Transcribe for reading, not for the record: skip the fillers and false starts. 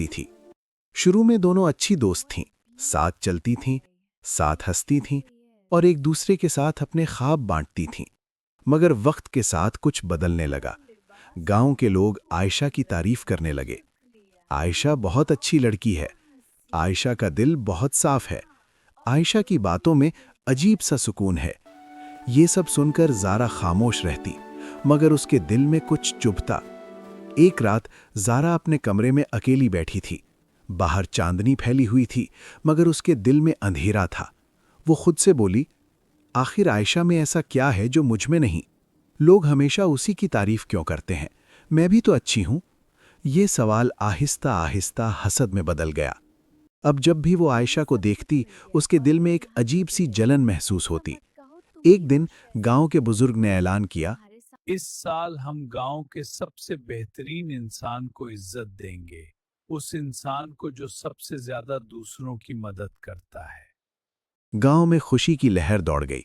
थी। शुरू में दोनों अच्छी दोस्त थीं, साथ चलती थीं, साथ हंसती थीं और एक दूसरे के साथ अपने ख्वाब बांटती थीं। मगर वक्त के साथ कुछ बदलने लगा। गांव के लोग आयशा की तारीफ करने लगे। आयशा बहुत अच्छी लड़की है। आयशा का दिल बहुत साफ है। आयशा की बातों में अजीब सा सुकून है। ये सब सुनकर ज़ारा खामोश रहती, मगर उसके दिल में कुछ चुभता। एक रात ज़ारा अपने कमरे में अकेली बैठी थी। बाहर चांदनी फैली हुई थी, मगर उसके दिल में अंधेरा था। वो खुद से बोली, आखिर आयशा में ऐसा क्या है जो मुझ में नहीं? लोग हमेशा उसी की तारीफ क्यों करते हैं? मैं भी तो अच्छी हूं। ये सवाल आहिस्ता आहिस्ता हसद में बदल गया। अब जब भी वो आयशा को देखती, उसके दिल में एक अजीब सी जलन महसूस होती। एक दिन गांव के बुजुर्ग ने ऐलान किया, इस साल हम गांव के सबसे बेहतरीन इंसान को इज्जत देंगे, उस इंसान को जो सबसे ज्यादा दूसरों की मदद करता है। गांव में खुशी की लहर दौड़ गई।